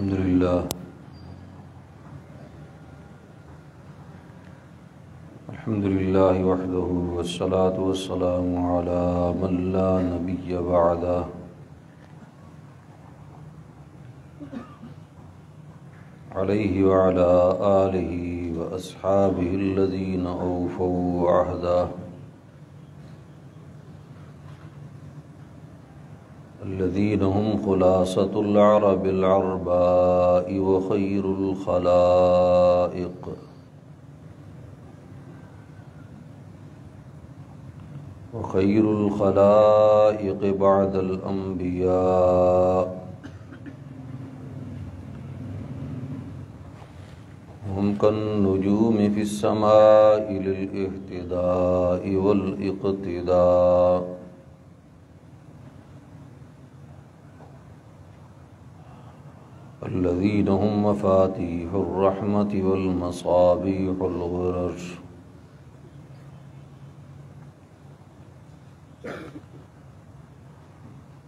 الحمد لله وحده والصلاة والسلام على من لا نبي بعده عليه وعلى آله وأصحابه الذين أوفوا عهده الذين هم خلاصة العرب العرباء وخير الخلائق بعد الأنبياء هم كالنجوم في السماء للاهتداء والاقتداء الذين هم مفاتيح الرحمة والمصابيح الغرر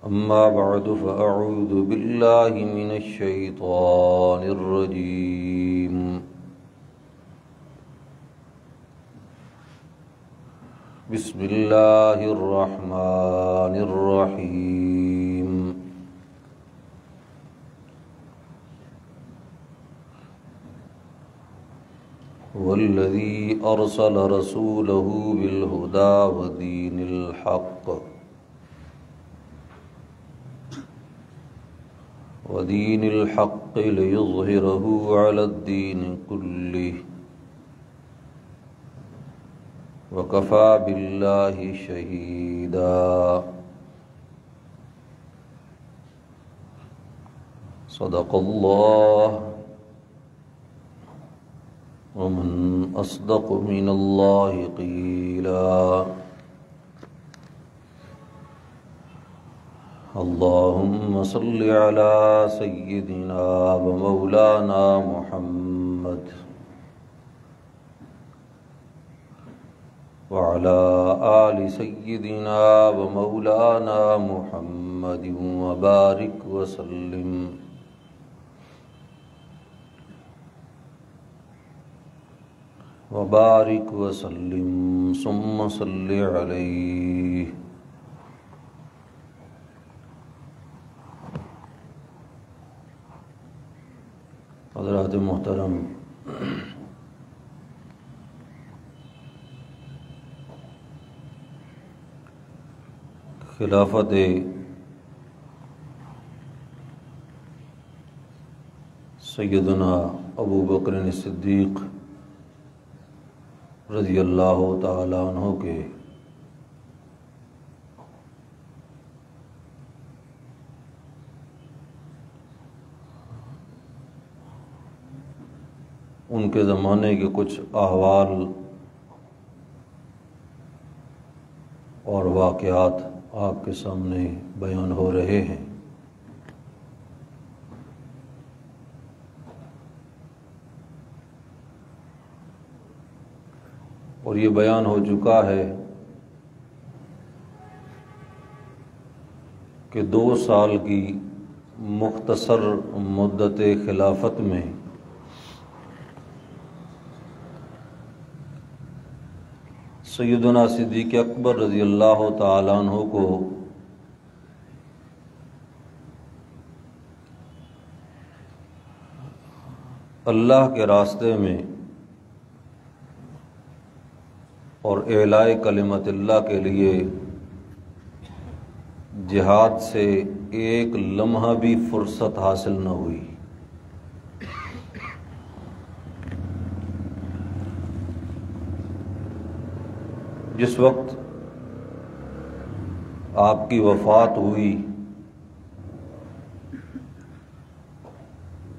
أما بعد فأعوذ بالله من الشيطان الرجيم بسم الله الرحمن الرحيم والذي أرسل رسوله بالهدى ودين الحق ليظهره على الدين كله وكفى بالله شهيدا صدق الله ومن أصدق من الله قيلا اللهم صل على سيدنا ومولانا محمد وعلى آل سيدنا ومولانا محمد وبارك وسلم ثم صل عليه حضرات محترم، خلافت سیدنا ابو بکر صدیق رضی اللہ تعالیٰ عنہ کے ان کے زمانے کے کچھ احوال اور واقعات آپ کے سامنے بیان ہو رہے ہیں۔ اور یہ بیان ہو چکا ہے کہ 2 سال کی مختصر مدت خلافت میں سیدنا صدیق اکبر رضی اللہ تعالیٰ عنہ کو اللہ کے راستے میں اور اعلاء کلمت اللہ کے لیے جہاد سے ایک لمحہ بھی فرصت حاصل نہ ہوئی۔ جس وقت آپ کی وفات ہوئی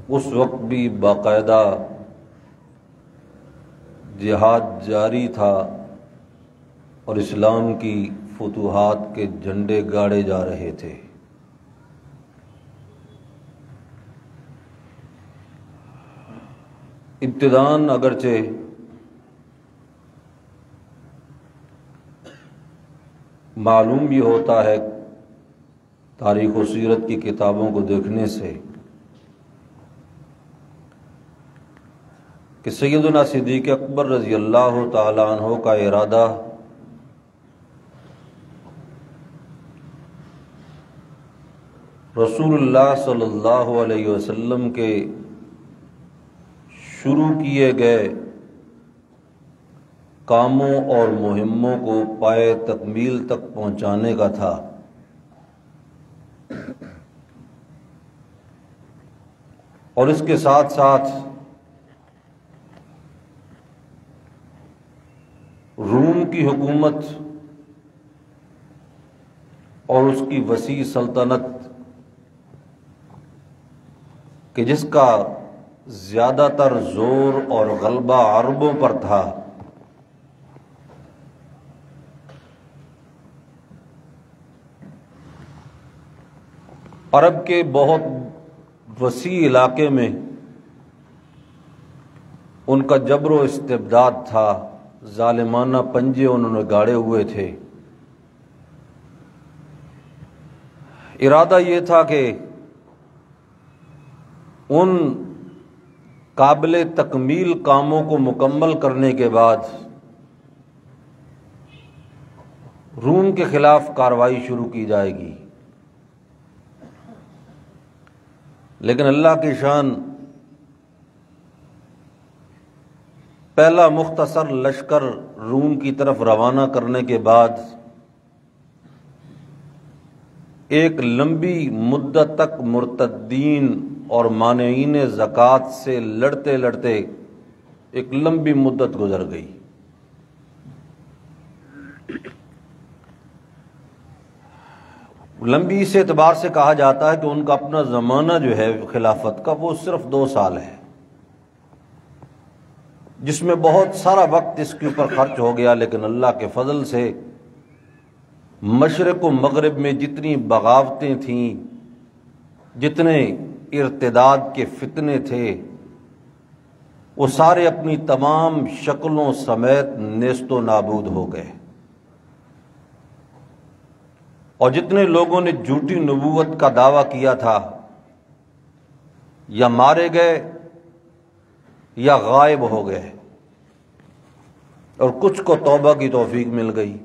اس وقت بھی باقاعدہ جہاد جاری تھا اور اسلام کی فتوحات کے جھنڈے گاڑے جا رہے تھے۔ ابتداً اگرچہ معلوم بھی ہوتا ہے تاریخ و سیرت کی کتابوں کو دیکھنے سے کہ سیدنا صدیق اکبر رضی اللہ تعالیٰ عنہ کا ارادہ رسول اللہ صلی اللہ علیہ وسلم کے شروع کیے گئے کاموں اور مہموں کو پائے تکمیل تک پہنچانے کا تھا۔ اور اس کے ساتھ ساتھ روم کی حکومت اور اس کی وسیع سلطنت کہ جس کا زیادہ تر زور اور غلبہ عربوں پر تھا، عرب کے بہت وسیع علاقے میں ان کا جبر و استبداد تھا، ظالمانہ پنجے انہوں نے گاڑے ہوئے تھے۔ ارادہ یہ تھا کہ ان قابل تکمیل کاموں کو مکمل کرنے کے بعد روم کے خلاف کارروائی شروع کی جائے گی، لیکن اللہ کی شان پہلا مختصر لشکر روم کی طرف روانہ کرنے کے بعد ایک لمبی مدت تک مرتدین اور مانعین زکوٰۃ سے لڑتے لڑتے ایک لمبی مدت گزر گئی۔ لمبی اس اعتبار سے کہا جاتا ہے کہ ان کا اپنا زمانہ جو ہے خلافت کا وہ صرف 2 سال ہے، جس میں بہت سارا وقت اس کے اوپر خرچ ہو گیا، لیکن اللہ کے فضل سے مشرق و مغرب میں جتنی بغاوتیں تھیں، جتنے ارتداد کے فتنے تھے، وہ سارے اپنی تمام شکلوں سمیت نیست و نابود ہو گئے، اور جتنے لوگوں نے جھوٹی نبوت کا دعویٰ کیا تھا یا مارے گئے یا غائب ہو گئے، اور کچھ کو توبہ کی توفیق مل گئی۔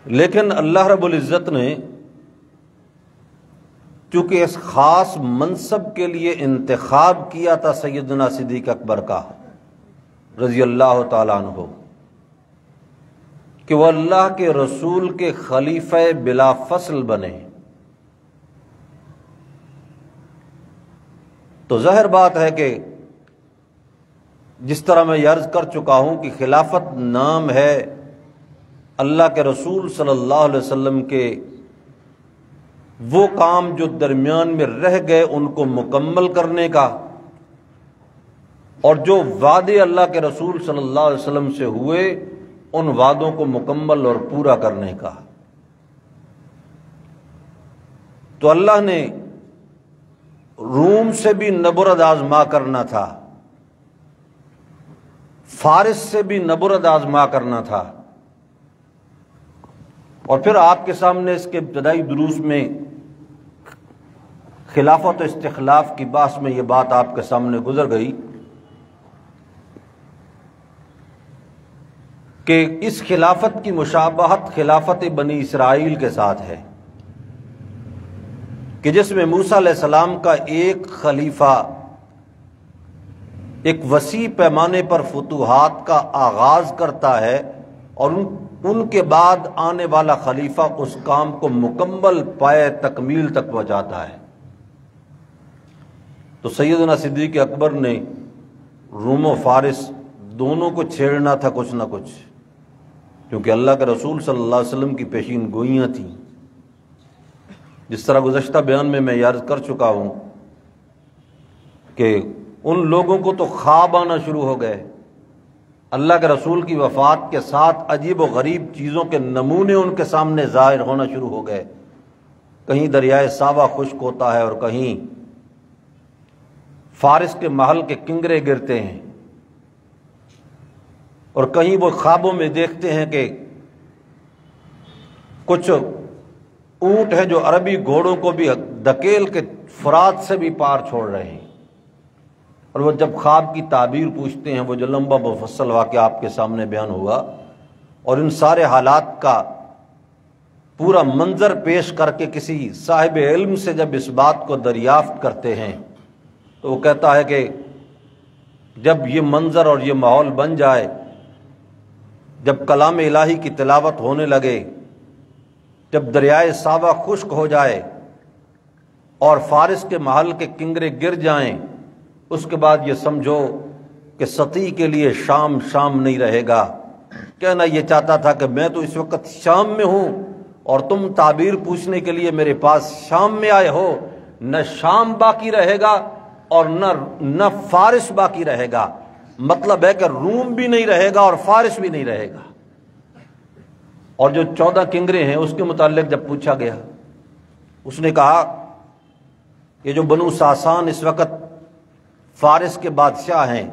لیکن اللہ رب العزت نے چونکہ اس خاص منصب کے لیے انتخاب کیا تھا سیدنا صدیق اکبر کا رضی اللہ تعالیٰ عنہ، کہ وہ اللہ کے رسول کے خلیفہ بلا فصل بنے، تو ظاہر بات ہے کہ جس طرح میں عرض کر چکا ہوں کہ خلافت نام ہے اللہ کے رسول صلی اللہ علیہ وسلم کے وہ کام جو درمیان میں رہ گئے ان کو مکمل کرنے کا، اور جو وعدے اللہ کے رسول صلی اللہ علیہ وسلم سے ہوئے ان وعدوں کو مکمل اور پورا کرنے کا۔ تو اللہ نے روم سے بھی نبرد آزما کرنا تھا، فارس سے بھی نبرد آزما کرنا تھا، اور پھر آپ کے سامنے اس کے ابتدائی دروس میں خلافت و استخلاف کی بحث میں یہ بات آپ کے سامنے گزر گئی کہ اس خلافت کی مشابہت خلافت بنی اسرائیل کے ساتھ ہے، کہ جس میں موسیٰ علیہ السلام کا ایک خلیفہ ایک وسیع پیمانے پر فتوحات کا آغاز کرتا ہے، اور ان کے بعد آنے والا خلیفہ اس کام کو مکمل پائے تکمیل تک پہنچاتا ہے۔ تو سیدنا صدیق اکبر نے روم و فارس دونوں کو چھیڑنا تھا کچھ نہ کچھ، کیونکہ اللہ کے رسول صلی اللہ علیہ وسلم کی پیشین گوئیاں تھیں۔ جس طرح گزشتہ بیان میں عرض کر چکا ہوں کہ ان لوگوں کو تو خواب آنا شروع ہو گئے، اللہ کے رسول کی وفات کے ساتھ عجیب و غریب چیزوں کے نمونے ان کے سامنے ظاہر ہونا شروع ہو گئے۔ کہیں دریائے ساوا خشک ہوتا ہے، اور کہیں فارس کے محل کے کنگرے گرتے ہیں، اور کہیں وہ خوابوں میں دیکھتے ہیں کہ کچھ اونٹ ہیں جو عربی گھوڑوں کو بھی دھکیل کے فرات سے بھی پار چھوڑ رہے ہیں۔ اور وہ جب خواب کی تعبیر پوچھتے ہیں، وہ جو لمبا مفصل واقعہ آپ کے سامنے بیان ہوا، اور ان سارے حالات کا پورا منظر پیش کر کے کسی صاحب علم سے جب اس بات کو دریافت کرتے ہیں تو وہ کہتا ہے کہ جب یہ منظر اور یہ ماحول بن جائے، جب کلام الہی کی تلاوت ہونے لگے، جب دریائے ساوا خشک ہو جائے اور فارس کے محل کے کنگرے گر جائیں، اس کے بعد یہ سمجھو کہ ستی کے لیے شام شام نہیں رہے گا۔ کہنا یہ چاہتا تھا کہ میں تو اس وقت شام میں ہوں اور تم تعبیر پوچھنے کے لیے میرے پاس شام میں آئے ہو، نہ شام باقی رہے گا اور نہ فارس باقی رہے گا۔ مطلب ہے کہ روم بھی نہیں رہے گا اور فارس بھی نہیں رہے گا۔ اور جو 14 کنگرے ہیں اس کے متعلق جب پوچھا گیا، اس نے کہا کہ جو بنو ساسان اس وقت فارس کے بادشاہ ہیں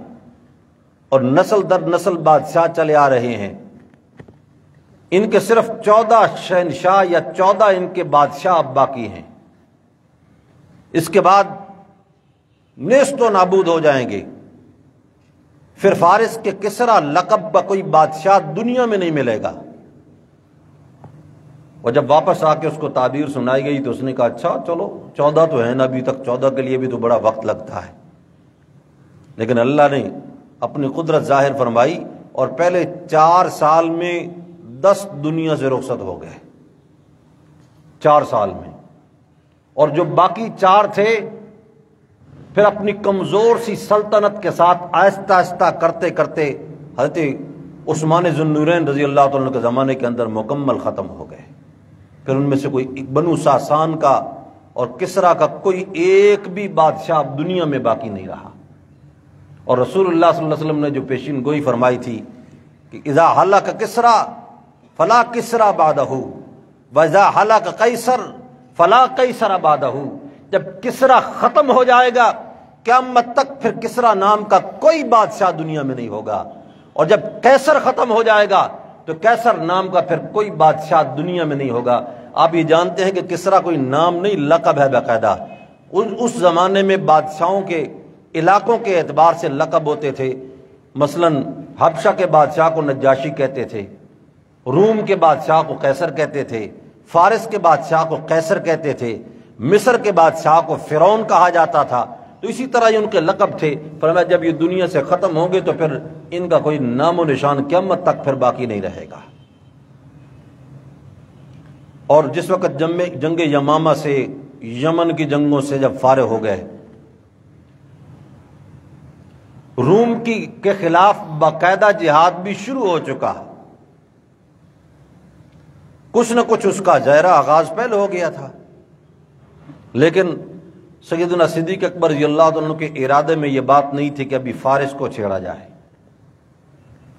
اور نسل در نسل بادشاہ چلے آ رہے ہیں، ان کے صرف 14 شہنشاہ یا 14 ان کے بادشاہ اب باقی ہیں، اس کے بعد نیست و نابود ہو جائیں گے۔ پھر فارس کے کسرا لقب کا کوئی بادشاہ دنیا میں نہیں ملے گا۔ اور جب واپس آ کے اس کو تعبیر سنائی گئی تو اس نے کہا اچھا چلو 14 تو ہیں نا، ابھی تک 14 کے لیے بھی تو بڑا وقت لگتا ہے۔ لیکن اللہ نے اپنی قدرت ظاہر فرمائی اور پہلے 4 سال میں 10 دنیا سے رخصت ہو گئے، 4 سال میں۔ اور جو باقی 4 تھے پھر اپنی کمزور سی سلطنت کے ساتھ آہستہ آہستہ کرتے کرتے حضرت عثمان ذو النورین رضی اللہ عنہ کے زمانے کے اندر مکمل ختم ہو گئے۔ پھر ان میں سے کوئی بنو ساسان کا اور کسرا کا کوئی ایک بھی بادشاہ دنیا میں باقی نہیں رہا۔ اور رسول اللہ صلی اللہ علیہ وسلم نے جو پیشین گوئی فرمائی تھی کہ اذا ہلک کسرا فلا کسرا بعدہ واذا ہلک قیصر فلا قیصر بعدہ، جب کسرا ختم ہو جائے گا قیامت تک پھر کسرا نام کا کوئی بادشاہ دنیا میں نہیں ہوگا، اور جب قیصر ختم ہو جائے گا تو قیصر نام کا پھر کوئی بادشاہ دنیا میں نہیں ہوگا۔ آپ یہ جانتے ہیں کہ کسرا کوئی نام نہیں، لقب ہے باقاعدہ۔ اس زمانے میں بادشاہوں کے علاقوں کے اعتبار سے لقب ہوتے تھے، مثلا حبشہ کے بادشاہ کو نجاشی کہتے تھے، روم کے بادشاہ کو قیصر کہتے تھے، فارس کے بادشاہ کو قیصر کہتے تھے، مصر کے بادشاہ کو فرعون کہا جاتا تھا۔ تو اسی طرح یہ ان کے لقب تھے۔ فرمایا جب یہ دنیا سے ختم ہوں گے تو پھر ان کا کوئی نام و نشان قیامت تک پھر باقی نہیں رہے گا۔ اور جس وقت جنگ یمامہ سے، یمن کی جنگوں سے جب فارغ ہو گئے، روم کے خلاف باقاعدہ جہاد بھی شروع ہو چکا، کچھ نہ کچھ اس کا زہرہ آغاز پہلے ہو گیا تھا، لیکن سیدنا صدیق اکبر رضی اللہ عنہ کے ارادے میں یہ بات نہیں تھی کہ ابھی فارس کو چھیڑا جائے۔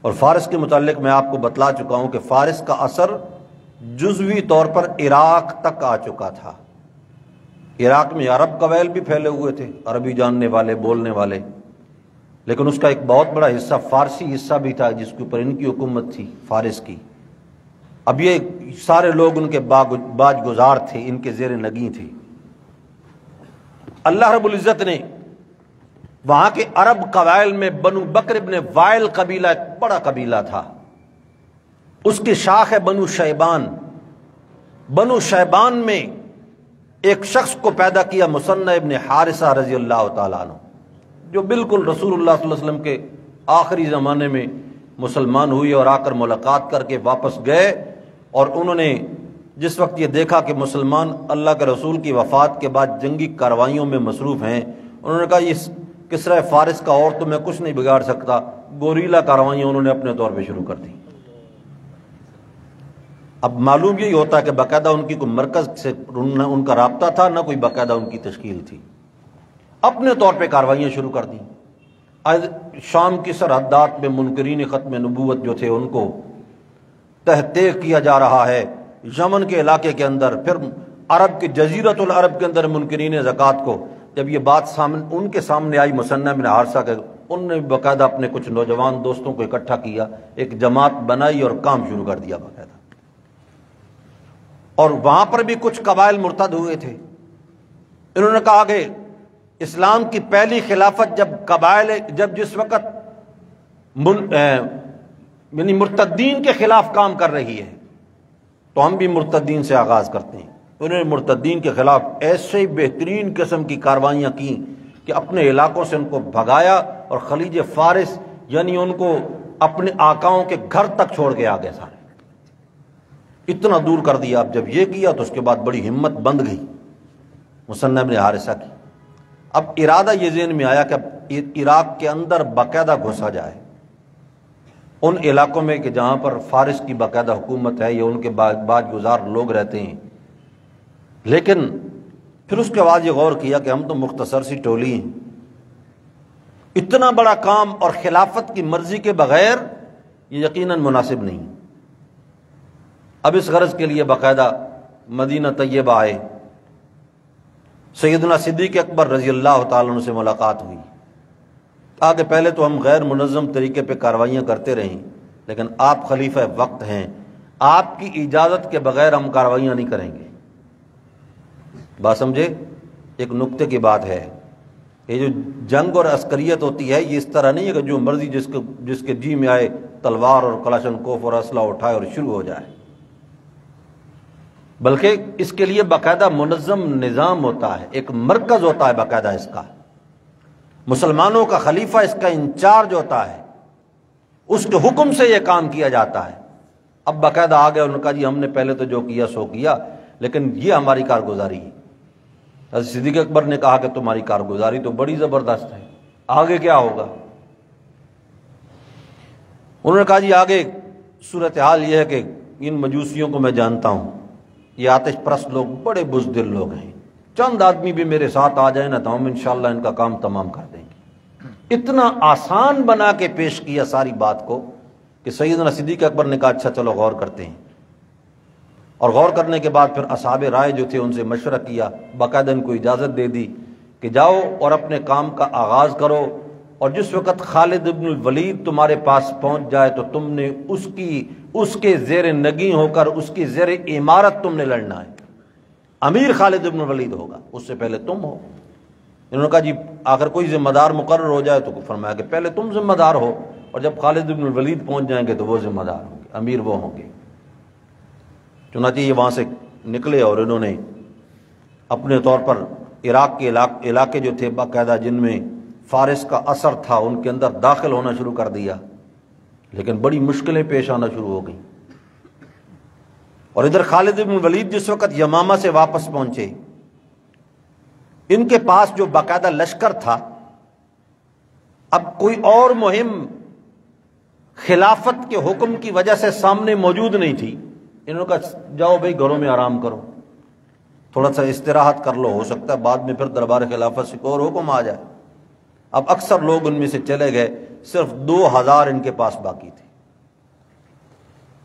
اور فارس کے متعلق میں آپ کو بتلا چکا ہوں کہ فارس کا اثر جزوی طور پر عراق تک آ چکا تھا۔ عراق میں عرب قبائل بھی پھیلے ہوئے تھے، عربی جاننے والے، بولنے والے، لیکن اس کا ایک بہت بڑا حصہ فارسی حصہ بھی تھا جس کے اوپر ان کی حکومت تھی، فارس کی۔ اب یہ سارے لوگ ان کے باج گزار تھے، ان کے زیر نگیں تھے۔ اللہ رب العزت نے وہاں کے عرب قبائل میں بنو بکر ابن وائل قبیلہ ایک بڑا قبیلہ تھا، اس کی شاخ ہے بنو شیبان۔ بنو شیبان میں ایک شخص کو پیدا کیا مثنى ابن حارثہ رضی اللہ تعالیٰ عنہ، جو بالکل رسول اللہ صلی اللہ علیہ وسلم کے آخری زمانے میں مسلمان ہوئے اور آ کر ملاقات کر کے واپس گئے۔ اور انہوں نے جس وقت یہ دیکھا کہ مسلمان اللہ کے رسول کی وفات کے بعد جنگی کاروائیوں میں مصروف ہیں، انہوں نے کہا یہ کسرا فارس کا اور تو میں کچھ نہیں بگاڑ سکتا، گوریلا کاروائیاں انہوں نے اپنے طور پہ شروع کر دی۔ اب معلوم یہی ہوتا ہے کہ باقاعدہ ان کی کوئی مرکز سے ان کا رابطہ تھا، نہ کوئی باقاعدہ ان کی تشکیل تھی، اپنے طور پہ کاروائیاں شروع کر دیں۔ شام کی سرحدات میں منکرین ختم نبوت جو تھے ان کو تحقیق کیا جا رہا ہے، یمن کے علاقے کے اندر، پھر عرب کے جزیرۃ العرب کے اندر منکرین زکوٰۃ کو جب یہ بات ان کے سامنے آئی مثنى بن حارثہ کے، ان نے باقاعدہ اپنے کچھ نوجوان دوستوں کو اکٹھا کیا، ایک جماعت بنائی اور کام شروع کر دیا باقاعدہ۔ اور وہاں پر بھی کچھ قبائل مرتد ہوئے تھے، انہوں نے کہا کہ اسلام کی پہلی خلافت جب جس وقت یعنی مرتدین کے خلاف کام کر رہی ہے تو ہم بھی مرتدین سے آغاز کرتے ہیں۔ انہوں نے مرتدین کے خلاف ایسے بہترین قسم کی کاروائیاں کی کہ اپنے علاقوں سے ان کو بھگایا اور خلیج فارس یعنی ان کو اپنے آقاؤں کے گھر تک چھوڑ کے آگے سارے اتنا دور کر دیا۔ اب جب یہ کیا تو اس کے بعد بڑی ہمت بند گئی مثنى ابن حارثہ کی۔ اب ارادہ یہ ذہن میں آیا کہ اب عراق کے اندر باقاعدہ گھسا جائے ان علاقوں میں کہ جہاں پر فارس کی باقاعدہ حکومت ہے یا ان کے باج گزار لوگ رہتے ہیں۔ لیکن پھر اس کے بعد یہ غور کیا کہ ہم تو مختصر سی ٹولی ہیں، اتنا بڑا کام اور خلافت کی مرضی کے بغیر یہ یقیناً مناسب نہیں۔ اب اس غرض کے لیے باقاعدہ مدینہ طیبہ آئے، سیدنا صدیق اکبر رضی اللہ تعالیٰ عنہ سے ملاقات ہوئی۔ کہا کہ پہلے تو ہم غیر منظم طریقے پہ کاروائیاں کرتے رہیں، لیکن آپ خلیفہ وقت ہیں، آپ کی اجازت کے بغیر ہم کاروائیاں نہیں کریں گے۔ بات سمجھے؟ ایک نکتے کی بات ہے، یہ جو جنگ اور عسکریت ہوتی ہے یہ اس طرح نہیں ہے کہ جو مرضی جس کے جی میں آئے تلوار اور کلاشنکوف اور اسلحہ اٹھائے اور شروع ہو جائے، بلکہ اس کے لیے باقاعدہ منظم نظام ہوتا ہے، ایک مرکز ہوتا ہے باقاعدہ اس کا، مسلمانوں کا خلیفہ اس کا انچارج ہوتا ہے، اس کے حکم سے یہ کام کیا جاتا ہے۔ اب باقاعدہ آ گیا، انہوں نے کہا جی ہم نے پہلے تو جو کیا سو کیا، لیکن یہ ہماری کارگزاری ہے۔ حضرت صدیق اکبر نے کہا کہ تمہاری کارگزاری تو بڑی زبردست ہے، آگے کیا ہوگا؟ انہوں نے کہا جی آگے صورتحال یہ ہے کہ ان مجوسیوں کو میں جانتا ہوں، یہ آتش پرست لوگ بڑے بزدل لوگ ہیں، چند آدمی بھی میرے ساتھ آ جائیں نا تو ہم انشاءاللہ ان کا کام تمام کر دیں گے۔ اتنا آسان بنا کے پیش کیا ساری بات کو کہ سیدنا صدیق اکبر نے کہا اچھا چلو غور کرتے ہیں، اور غور کرنے کے بعد پھر اصحاب رائے جو تھے ان سے مشورہ کیا، باقاعدہ ان کو اجازت دے دی کہ جاؤ اور اپنے کام کا آغاز کرو، اور جس وقت خالد ابن الولید تمہارے پاس پہنچ جائے تو تم نے اس کے زیر نگیں ہو کر اس کی زیر امارت تم نے لڑنا ہے، امیر خالد ابن الولید ہوگا، اس سے پہلے تم ہو۔ انہوں نے کہا جی آخر کوئی ذمہ دار مقرر ہو جائے تو فرمایا کہ پہلے تم ذمہ دار ہو، اور جب خالد ابن الولید پہنچ جائیں گے تو وہ ذمہ دار ہوں گے، امیر وہ ہوں گے۔ چنانچہ یہ وہاں سے نکلے اور انہوں نے اپنے طور پر عراق کے علاقے جو تھے باقاعدہ جن میں فارس کا اثر تھا ان کے اندر داخل ہونا شروع کر دیا، لیکن بڑی مشکلیں پیش آنا شروع ہو گئیں۔ اور ادھر خالد بن ولید جس وقت یمامہ سے واپس پہنچے، ان کے پاس جو باقاعدہ لشکر تھا، اب کوئی اور مہم خلافت کے حکم کی وجہ سے سامنے موجود نہیں تھی۔ انہوں نے کہا جاؤ بھائی گھروں میں آرام کرو، تھوڑا سا استراحت کر لو، ہو سکتا ہے بعد میں پھر دربار خلافت سے کوئی اور حکم آ جائے۔ اب اکثر لوگ ان میں سے چلے گئے، صرف 2000 ان کے پاس باقی تھے۔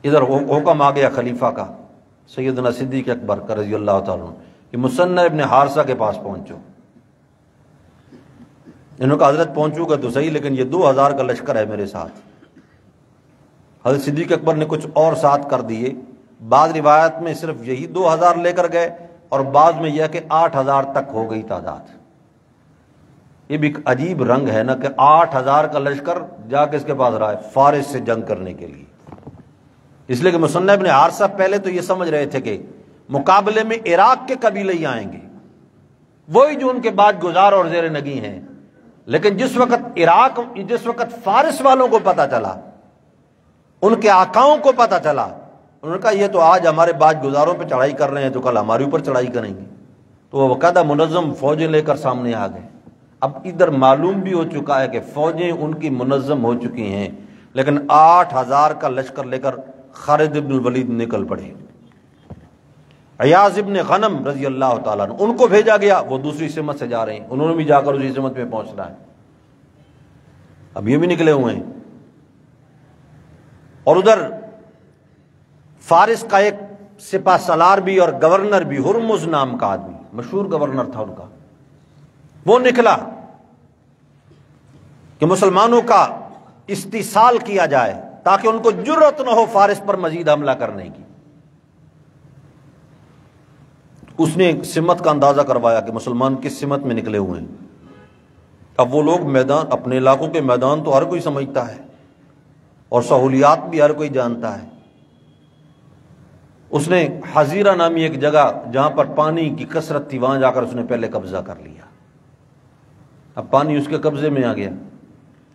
ادھر حکم آ گیا خلیفہ کا، سیدنا صدیق اکبر کا رضی اللہ تعالیٰ عنہ، کہ مثنى ابن حارثہ کے پاس پہنچو۔ انہوں نے کہا حضرت پہنچوں گا تو صحیح، لیکن یہ 2000 کا لشکر ہے میرے ساتھ۔ حضرت صدیق اکبر نے کچھ اور ساتھ کر دیے، بعض روایت میں صرف یہی 2000 لے کر گئے، اور بعض میں یہ کہ 8000 تک ہو گئی تعداد۔ یہ بھی ایک عجیب رنگ ہے نا کہ 8000 کا لشکر جا کے اس کے پاس رہا ہے فارس سے جنگ کرنے کے لیے۔ اس لیے کہ مثنى ابن حارثہ پہلے تو یہ سمجھ رہے تھے کہ مقابلے میں عراق کے قبیلے ہی آئیں گے، وہی جو ان کے بعد گزار اور زیر نگیں ہیں، لیکن جس وقت فارس والوں کو پتہ چلا، ان کے آقاؤں کو پتہ چلا، انہوں نے کہا یہ تو آج ہمارے بعد گزاروں پہ چڑھائی کر رہے ہیں تو کل ہمارے اوپر چڑھائی کریں گے، تو وہ باقاعدہ منظم فوجیں لے کر سامنے آ گئے۔ اب ادھر معلوم بھی ہو چکا ہے کہ فوجیں ان کی منظم ہو چکی ہیں، لیکن 8000 کا لشکر لے کر خالد ابن الولید نکل پڑے۔ عیاض ابن غنم رضی اللہ تعالیٰ عنہ ان کو بھیجا گیا، وہ دوسری سمت سے جا رہے ہیں، انہوں نے بھی جا کر اسی سمت میں پہنچنا ہے۔ اب یہ بھی نکلے ہوئے ہیں، اور ادھر فارس کا ایک سپہ سالار بھی اور گورنر بھی، ہرمز نام کا آدمی، مشہور گورنر تھا ان کا، وہ نکلا کہ مسلمانوں کا استحصال کیا جائے تاکہ ان کو جرأت نہ ہو فارس پر مزید حملہ کرنے کی۔ اس نے سمت کا اندازہ کروایا کہ مسلمان کس سمت میں نکلے ہوئے ہیں۔ اب وہ لوگ میدان، اپنے علاقوں کے میدان تو ہر کوئی سمجھتا ہے اور سہولیات بھی ہر کوئی جانتا ہے۔ اس نے حزیرہ نامی ایک جگہ جہاں پر پانی کی کثرت تھی وہاں جا کر اس نے پہلے قبضہ کر لیا۔ اب پانی اس کے قبضے میں آ گیا۔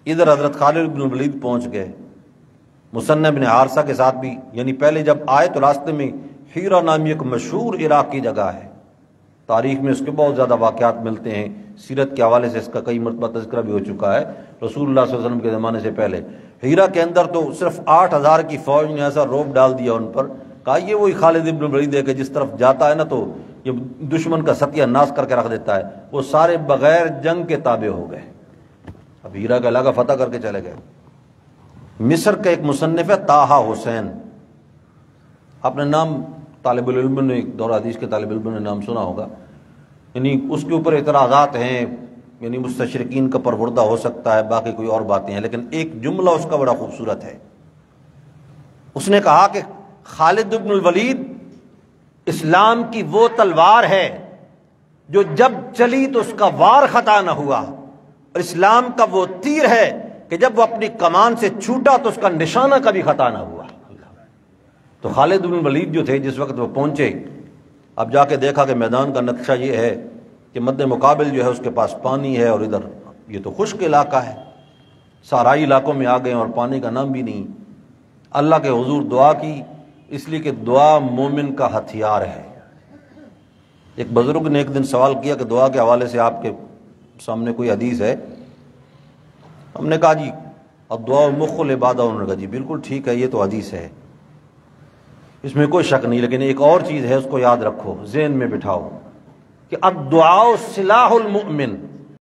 ادھر حضرت خالد بن ولید پہنچ گئے، مثنى بن حارثہ کے ساتھ بھی، یعنی پہلے جب آئے تو راستے میں ہیرا نامی ایک مشہور عراق کی جگہ ہے، تاریخ میں اس کے بہت زیادہ واقعات ملتے ہیں، سیرت کے حوالے سے اس کا کئی مرتبہ تذکرہ بھی ہو چکا ہے رسول اللہ صلی اللہ علیہ وسلم کے زمانے سے پہلے۔ ہیرا کے اندر تو صرف 8,000 کی فوج نے ایسا روب ڈال دیا ان پر، کہا یہ وہی خالد بن ولید ہے کہ جس طرف جاتا ہے نا تو یہ دشمن کا ستیہ ناش کر کے رکھ دیتا ہے۔ وہ سارے بغیر جنگ کے تابع ہو گئے، اب ہیرا کا علاقہ فتح کر کے چلے گئے۔ مصر کا ایک مصنف ہے طٰہٰ حسین، اپنے نام طالب العلم نے، دور حدیث کے طالب علم نے نام سنا ہوگا، یعنی اس کے اوپر اعتراضات ہیں، یعنی مستشرقین کا پروردہ ہو سکتا ہے، باقی کوئی اور باتیں ہیں، لیکن ایک جملہ اس کا بڑا خوبصورت ہے۔ اس نے کہا کہ خالد بن الولید اسلام کی وہ تلوار ہے جو جب چلی تو اس کا وار خطا نہ ہوا، اور اسلام کا وہ تیر ہے کہ جب وہ اپنی کمان سے چھوٹا تو اس کا نشانہ کبھی خطا نہ ہوا۔ تو خالد بن ولید جو تھے جس وقت وہ پہنچے، اب جا کے دیکھا کہ میدان کا نقشہ یہ ہے کہ مد مقابل جو ہے اس کے پاس پانی ہے، اور ادھر یہ تو خشک علاقہ ہے، صحرائی علاقوں میں آ گئے اور پانی کا نام بھی نہیں۔ اللہ کے حضور دعا کی، اس لیے کہ دعا مومن کا ہتھیار ہے۔ ایک بزرگ نے ایک دن سوال کیا کہ دعا کے حوالے سے آپ کے سامنے کوئی حدیث ہے؟ ہم نے کہا جی الدعاء مخ العبادہ، انہوں نے کہا جی بالکل ٹھیک ہے، یہ تو حدیث ہے، اس میں کوئی شک نہیں، لیکن ایک اور چیز ہے، اس کو یاد رکھو، ذہن میں بٹھاؤ کہ الدعاء سلاح المؤمن،